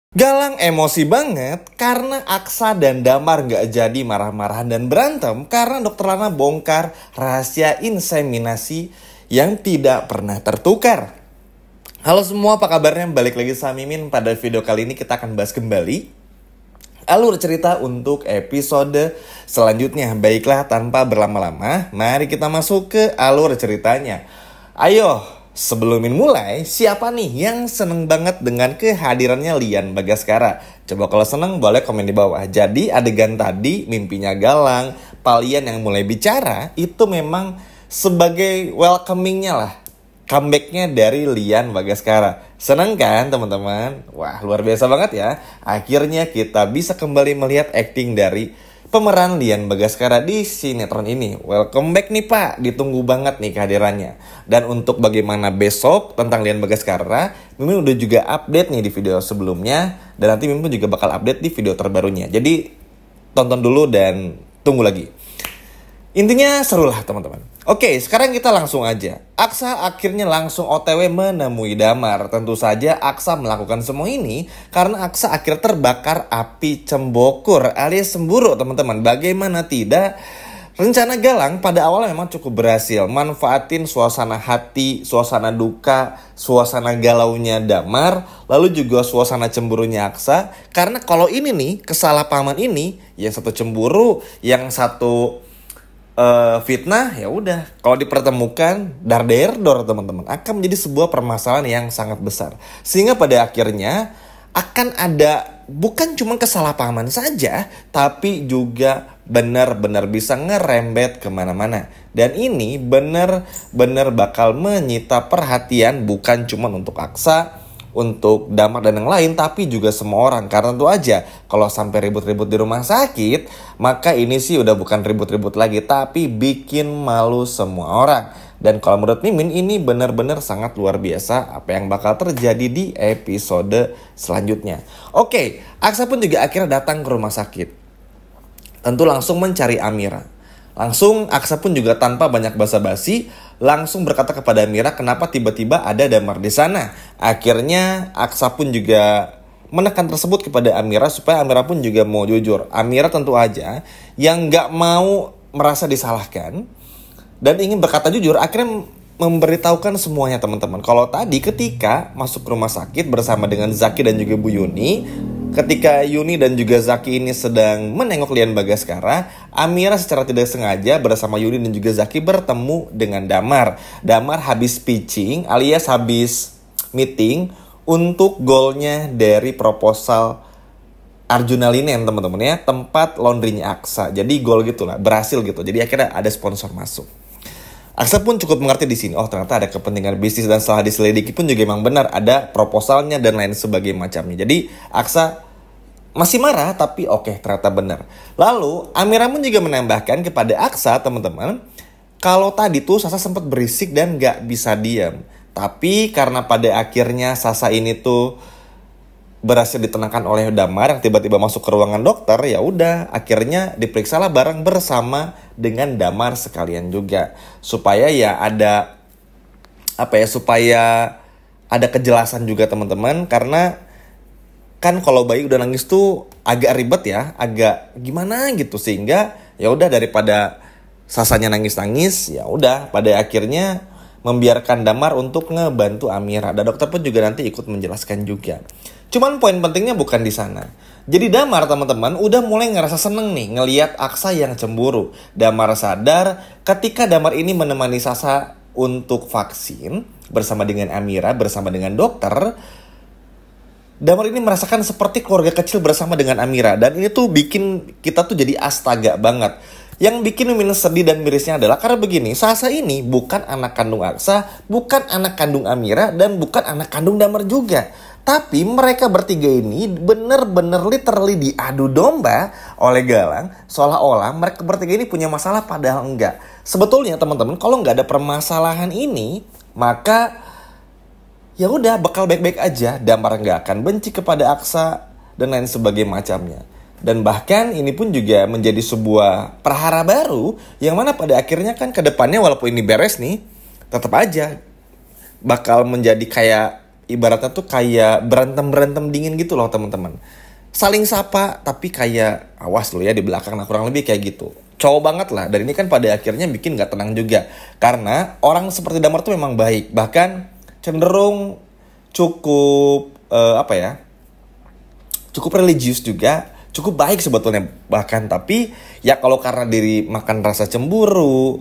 Galang emosi banget karena Aksa dan Damar nggak jadi marah-marahan dan berantem karena Dokter Lana bongkar rahasia inseminasi yang tidak pernah tertukar. Halo semua, apa kabarnya? Balik lagi sama Mimin. Pada video kali ini kita akan bahas kembali alur cerita untuk episode selanjutnya. Baiklah, tanpa berlama-lama, mari kita masuk ke alur ceritanya. Ayo! Sebelum mulai, siapa nih yang seneng banget dengan kehadirannya Lian Bagaskara? Coba kalau seneng boleh komen di bawah. Jadi adegan tadi mimpinya Galang, Palian yang mulai bicara itu memang sebagai welcomingnya lah. Comebacknya dari Lian Bagaskara. Seneng kan teman-teman? Wah, luar biasa banget ya. Akhirnya kita bisa kembali melihat acting dari pemeran Lian Bagaskara di sinetron ini. Welcome back nih Pak, ditunggu banget nih kehadirannya. Dan untuk bagaimana besok tentang Lian Bagaskara, Mimin udah juga update nih di video sebelumnya. Dan nanti Mimin pun juga bakal update di video terbarunya. Jadi tonton dulu dan tunggu lagi. Intinya seru lah teman-teman. Oke, sekarang kita langsung aja. Aksa akhirnya langsung OTW menemui Damar. Tentu saja Aksa melakukan semua ini karena Aksa akhirnya terbakar api cembokur alias cemburu teman-teman. Bagaimana tidak? Rencana Galang pada awalnya memang cukup berhasil. Manfaatin suasana hati, suasana duka, suasana galaunya Damar. Lalu juga suasana cemburunya Aksa. Karena kalau ini nih, kesalahpahaman ini, yang satu cemburu, yang satu fitnah, ya udah kalau dipertemukan dar teman-teman akan menjadi sebuah permasalahan yang sangat besar, sehingga pada akhirnya akan ada bukan cuma kesalahpahaman saja tapi juga benar-benar bisa ngerembet kemana-mana. Dan ini benar-benar bakal menyita perhatian bukan cuma untuk Aksa, untuk Damar dan yang lain, tapi juga semua orang. Karena tentu aja kalau sampai ribut-ribut di rumah sakit, maka ini sih udah bukan ribut-ribut lagi, tapi bikin malu semua orang. Dan kalau menurut Mimin ini benar-benar sangat luar biasa apa yang bakal terjadi di episode selanjutnya. Oke, Aksa pun juga akhirnya datang ke rumah sakit. Tentu langsung mencari Amira. Langsung Aksa pun juga tanpa banyak basa-basi langsung berkata kepada Amira kenapa tiba-tiba ada Damar di sana. Akhirnya Aksa pun juga menekan tersebut kepada Amira supaya Amira pun juga mau jujur. Amira tentu aja yang nggak mau merasa disalahkan dan ingin berkata jujur, akhirnya memberitahukan semuanya teman-teman. Kalau tadi ketika masuk ke rumah sakit bersama dengan Zaki dan juga Bu Yuni, ketika Yuni dan juga Zaki ini sedang menengok Lian Bagaskara, Amira secara tidak sengaja bersama Yuni dan juga Zaki bertemu dengan Damar. Damar habis pitching alias habis meeting untuk goalnya dari proposal Arjuna Linen teman-teman ya, tempat laundrynya Aksa. Jadi goal gitulah, berhasil gitu. Jadi akhirnya ada sponsor masuk. Aksa pun cukup mengerti di sini. Oh, ternyata ada kepentingan bisnis dan setelah diselidiki pun juga memang benar ada proposalnya dan lain sebagainya macamnya. Jadi Aksa masih marah tapi oke, ternyata benar. Lalu Amira pun juga menambahkan kepada Aksa teman-teman, kalau tadi tuh Sasa sempat berisik dan gak bisa diam. Tapi karena pada akhirnya Sasa ini tuh berhasil ditenangkan oleh Damar yang tiba-tiba masuk ke ruangan dokter, ya udah akhirnya diperiksalah bareng bersama dengan Damar sekalian juga supaya ya ada supaya ada kejelasan juga teman-teman. Karena kan kalau bayi udah nangis tuh agak ribet ya, agak gimana gitu, sehingga ya udah daripada Sasanya nangis-nangis, ya udah pada akhirnya membiarkan Damar untuk ngebantu Amira. Dan dokter pun juga nanti ikut menjelaskan juga. Cuman poin pentingnya bukan di sana. Jadi Damar teman-teman udah mulai ngerasa seneng nih ngelihat Aksa yang cemburu. Damar sadar ketika Damar ini menemani Sasa untuk vaksin bersama dengan Amira, bersama dengan dokter, Damar ini merasakan seperti keluarga kecil bersama dengan Amira. Dan ini tuh bikin kita tuh jadi astaga banget. Yang bikin Mimin sedih dan mirisnya adalah karena begini, Sasa ini bukan anak kandung Aksa, bukan anak kandung Amira, dan bukan anak kandung Damar juga. Tapi mereka bertiga ini bener-bener literally diadu domba oleh Galang, seolah-olah mereka bertiga ini punya masalah padahal enggak. Sebetulnya teman-teman, kalau nggak ada permasalahan ini, maka ya udah bakal baik-baik aja. Damar nggak akan benci kepada Aksa dan lain sebagainya macamnya. Dan bahkan ini pun juga menjadi sebuah perhara baru yang mana pada akhirnya kan ke depannya walaupun ini beres nih, tetap aja bakal menjadi kayak ibaratnya tuh kayak berantem dingin gitu loh teman-teman. Saling sapa tapi kayak awas lo ya di belakang, nah kurang lebih kayak gitu. Cowok banget lah, dan ini kan pada akhirnya bikin gak tenang juga. Karena orang seperti Damar tuh memang baik, bahkan cenderung cukup cukup religius juga, cukup baik sebetulnya bahkan. Tapi ya kalau karena diri makan rasa cemburu,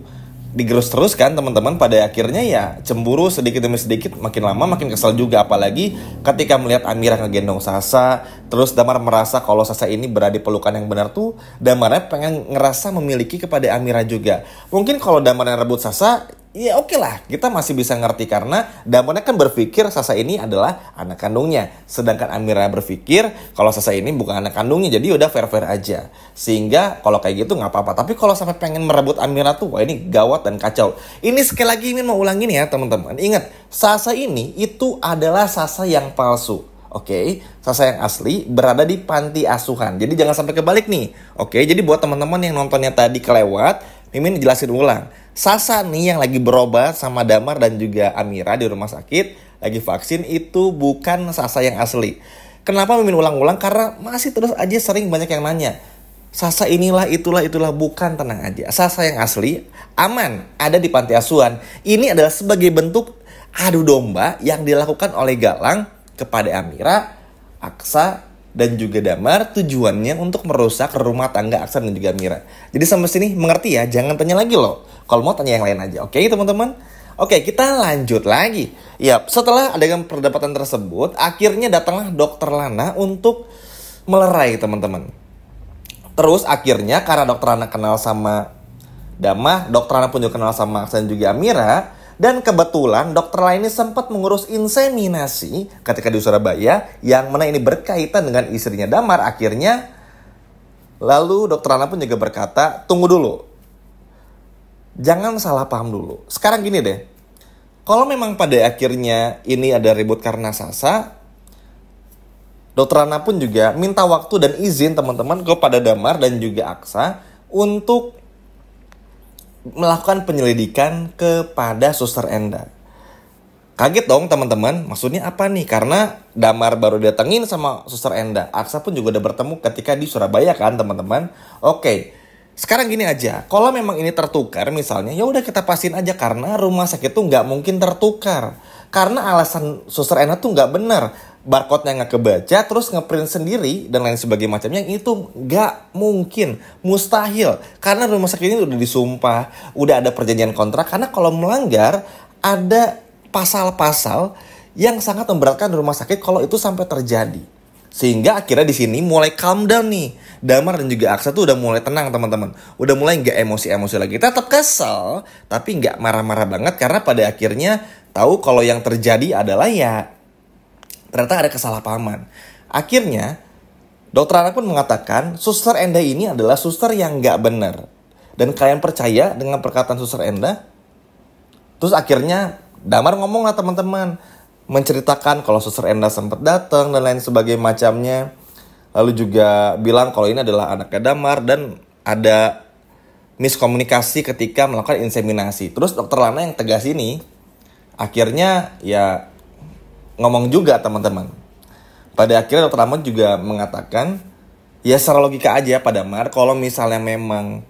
digerus terus kan teman-teman, pada akhirnya ya cemburu sedikit demi sedikit, makin lama makin kesel juga. Apalagi ketika melihat Amira ngegendong Sasa, terus Damar merasa kalau Sasa ini berada di pelukan yang benar tuh, Damarnya pengen ngerasa memiliki kepada Amira juga. Mungkin kalau Damar yang rebut Sasa, ya oke lah, kita masih bisa ngerti karena Damarnya kan berpikir Sasa ini adalah anak kandungnya, sedangkan Amira berpikir kalau Sasa ini bukan anak kandungnya, jadi udah fair-fair aja. Sehingga kalau kayak gitu nggak apa-apa. Tapi kalau sampai pengen merebut Amira tuh, wah ini gawat dan kacau. Ini sekali lagi ini mau ulangin ya teman-teman. Ingat, Sasa ini itu adalah Sasa yang palsu. Oke, Sasa yang asli berada di panti asuhan. Jadi jangan sampai kebalik nih. Oke, jadi buat teman-teman yang nontonnya tadi kelewat, Mimin jelasin ulang. Sasa nih yang lagi berobat sama Damar dan juga Amira di rumah sakit, lagi vaksin, itu bukan Sasa yang asli. Kenapa Mimin ulang-ulang? Karena masih terus aja sering banyak yang nanya. Sasa inilah, itulah, bukan, tenang aja. Sasa yang asli, aman, ada di panti asuhan. Ini adalah sebagai bentuk adu domba yang dilakukan oleh Galang kepada Amira, Aksa, dan juga Damar, tujuannya untuk merusak rumah tangga Aksa dan juga Amira. Jadi sampai sini mengerti ya, jangan tanya lagi loh. Kalau mau tanya yang lain aja, oke teman-teman? Oke, kita lanjut lagi. Ya, setelah adegan perdebatan tersebut, akhirnya datanglah Dokter Lana untuk melerai teman-teman. Terus akhirnya karena Dokter Lana kenal sama Damar, Dokter Lana pun juga kenal sama Aksa dan juga Amira. Dan kebetulan Dokter Lana ini sempat mengurus inseminasi ketika di Surabaya, yang mana ini berkaitan dengan istrinya Damar. Akhirnya lalu Dokter Lana pun juga berkata, tunggu dulu, jangan salah paham dulu. Sekarang gini deh, kalau memang pada akhirnya ini ada ribut karena Sasa, Dokter Lana pun juga minta waktu dan izin teman-teman kepada Damar dan juga Aksa untuk melakukan penyelidikan kepada Suster Enda. Kaget dong teman-teman, maksudnya apa nih? Karena Damar baru datengin sama Suster Enda, Aksa pun juga udah bertemu ketika di Surabaya kan teman-teman. Oke, sekarang gini aja, kalau memang ini tertukar misalnya, ya udah kita pastiin aja, karena rumah sakit tuh nggak mungkin tertukar. Karena alasan Suster Enda tuh nggak benar, barcode-nya nggak kebaca, terus ngeprint sendiri dan lain sebagainya macamnya, itu nggak mungkin, mustahil. Karena rumah sakit ini udah disumpah, udah ada perjanjian kontrak. Karena kalau melanggar, ada pasal-pasal yang sangat memberatkan rumah sakit kalau itu sampai terjadi. Sehingga akhirnya di sini mulai calm down nih. Damar dan juga Aksa tuh udah mulai tenang teman-teman. Udah mulai nggak emosi-emosi lagi. Tetap kesel, tapi nggak marah-marah banget karena pada akhirnya tahu kalau yang terjadi adalah ya ternyata ada kesalahpahaman. Akhirnya Dokter Lana pun mengatakan Suster Enda ini adalah suster yang nggak benar. Dan kalian percaya dengan perkataan Suster Enda? Terus akhirnya Damar ngomong lah teman-teman, menceritakan kalau Suster Enda sempat datang dan lain sebagainya macamnya. Lalu juga bilang kalau ini adalah anaknya Damar dan ada miskomunikasi ketika melakukan inseminasi. Terus Dokter Lana yang tegas ini akhirnya ya ngomong juga teman-teman. Pada akhirnya Dokter Lana juga mengatakan, ya secara logika aja Pak Damar, kalau misalnya memang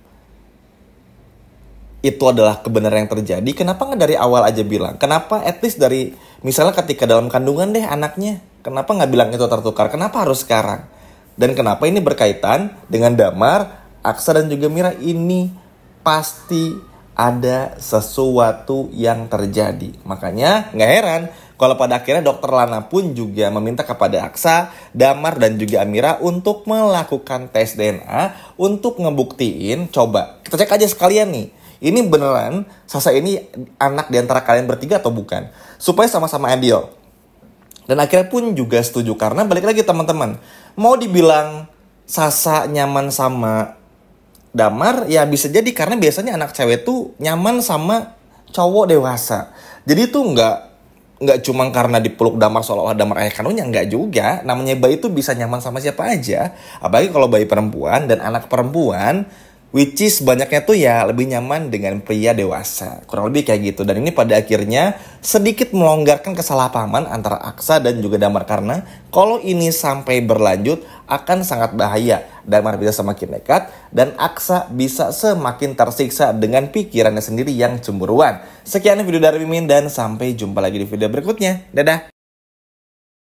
itu adalah kebenaran yang terjadi, kenapa nggak dari awal aja bilang? Kenapa at least dari misalnya ketika dalam kandungan deh anaknya, kenapa nggak bilang itu tertukar? Kenapa harus sekarang? Dan kenapa ini berkaitan dengan Damar, Aksa dan juga Mira? Ini pasti ada sesuatu yang terjadi. Makanya nggak heran kalau pada akhirnya Dokter Lana pun juga meminta kepada Aksa, Damar dan juga Amira untuk melakukan tes DNA untuk ngebuktiin. Coba kita cek aja sekalian nih, ini beneran Sasa ini anak diantara kalian bertiga atau bukan, supaya sama-sama adil. Dan akhirnya pun juga setuju, karena balik lagi teman-teman, mau dibilang Sasa nyaman sama Damar, ya bisa jadi karena biasanya anak cewek tuh nyaman sama cowok dewasa. Jadi tuh nggak cuma karena dipeluk Damar seolah-olah Damar ayah kandungnya, nggak juga. Namanya bayi tuh bisa nyaman sama siapa aja, apalagi kalau bayi perempuan dan anak perempuan Which is banyaknya tuh ya lebih nyaman dengan pria dewasa. Kurang lebih kayak gitu. Dan ini pada akhirnya sedikit melonggarkan kesalahpahaman antara Aksa dan juga Damar. Karena kalau ini sampai berlanjut akan sangat bahaya. Damar bisa semakin nekat dan Aksa bisa semakin tersiksa dengan pikirannya sendiri yang cemburuan. Sekian video dari Mimin dan sampai jumpa lagi di video berikutnya. Dadah!